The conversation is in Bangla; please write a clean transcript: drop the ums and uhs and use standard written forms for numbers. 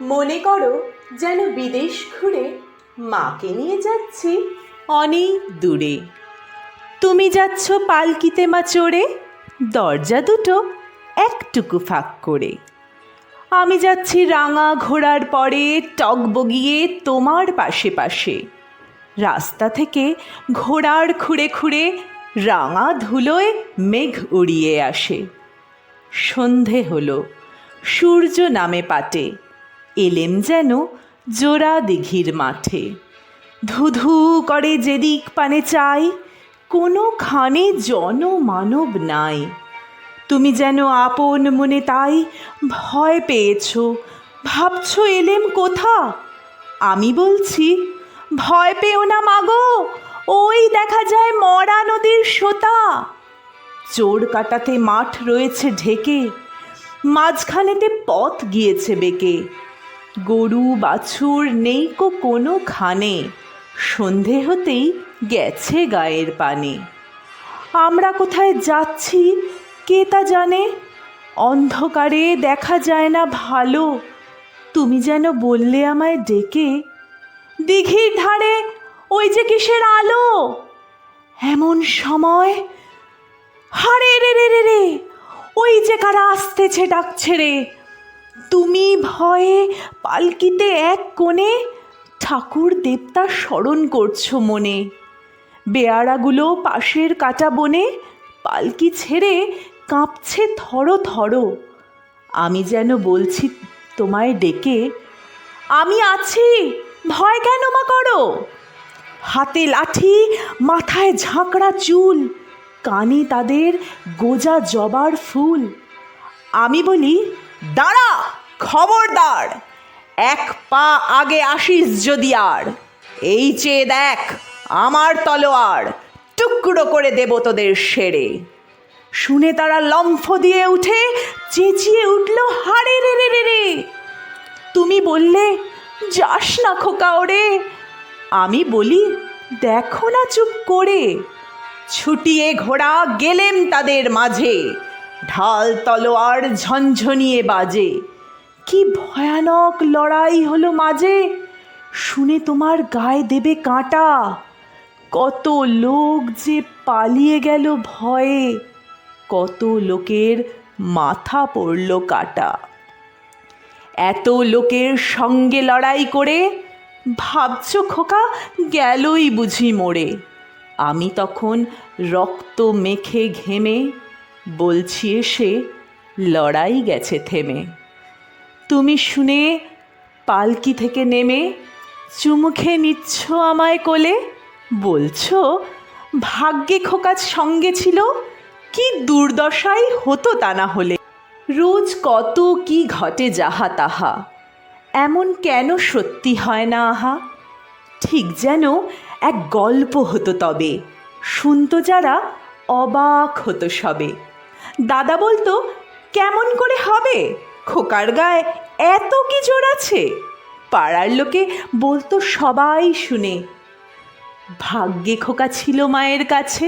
মনে করো যেন বিদেশ ঘুরে মাকে নিয়ে যাচ্ছি অনেক দূরে। তুমি যাচ্ছ পালকিতে মা চড়ে, দরজা দুটো একটুকু ফাঁক করে। আমি যাচ্ছি রাঙা ঘোড়ার পরে টগবগিয়ে তোমার পাশে পাশে। রাস্তা থেকে ঘোড়ার খুঁড়ে খুঁড়ে রাঙা ধুলোয় মেঘ উড়িয়ে আসে। সন্ধে হলো, সূর্য নামে পাটে, এলেম যেন জোড়া দিঘির মাঠে। ধুধু করে যেদিক পানে চাই, কোনোখানে জনমানব নাই। তুমি যেন আপন মনে তাই ভয় পেয়েছ, ভাবছ এলেম কোথা। আমি বলছি ভয় পেও না মাগো, ওই দেখা যায় মরা নদীর সোতা। চোর কাটাতে মাঠ রয়েছে ঢেকে, মাঝখানেতে পথ গিয়েছে বেঁকে। গরু বাছুর নেই কোনোখানে, সন্ধে হতেই গেছে গায়ের পানে। আমরা কোথায় যাচ্ছি কে তা জানে, অন্ধকারে দেখা যায় না ভালো। তুমি যেন বললে আমায় ডেকে, দিঘির ধারে ওই যে কিসের আলো। এমন সময় হারে রে রে রে রে, ওই যে কারা আসতেছে ডাক ছেড়ে। তুমি ভয়ে পালকিতে এক কোণে ঠাকুর দেবতা স্মরণ করছো মনে। বেয়ারাগুলো পাশের কাটা বনে পালকি ছেড়ে কাঁপছে থরো থরো। আমি যেন বলছি তোমায় ডেকে, আমি আছি, ভয় কেন মা করো। হাতে লাঠি, মাথায় ঝাঁকড়া চুল, কানে তাদের গোজা জবার ফুল। আমি বলি দাঁড়া, খবরদার, এক পা আগে আসিস যদি আর। এই চেয়ে দেখ আমার তলোয়ার, টুকরো করে দেব তোদের সেরে। শুনে তারা লম্ফ দিয়ে উঠে চেঁচিয়ে উঠল হারে রে রে রে রে। তুমি বললে যাস না খোকা ওরে। আমি বলি দেখো না চুপ করে। ছুটিয়ে ঘোড়া গেলেম তাদের মাঝে, ঢাল তলোয়ার ঝনঝনিয়ে বাজে। কি ভয়ানক লড়াই হলো মাঝে, শুনে তোমার গায়ে দেবে কাঁটা। কত লোক যে পালিয়ে গেল ভয়ে, কত লোকের মাথা পড়ল কাটা। এত লোকের সঙ্গে লড়াই করে ভাবছ খোকা গেলই বুঝি মরে। আমি তখন রক্ত মেখে ঘেমে বলছি এসে লড়াই গেছে থেমে। তুমি শুনে পালকি থেকে নেমে চুমু খেয়ে নিচ্ছ আমায় কোলে, বলছো ভাগ্যে খোকা সঙ্গে ছিল, কি দুর্দশাই হতো তা না হলে। রোজ কত কি ঘটে যাহা তাহা, এমন কেন সত্যি হয় না আহা। ঠিক যেন এক গল্প হতো তবে, শুনতো যারা অবাক হতো সবে। দাদা বলতো কেমন করে হবে, খোকার গায়ে এত কি জোর আছে। পাড়ার লোকে বলতো সবাই শুনে, ভাগ্যে খোকা ছিল মায়ের কাছে।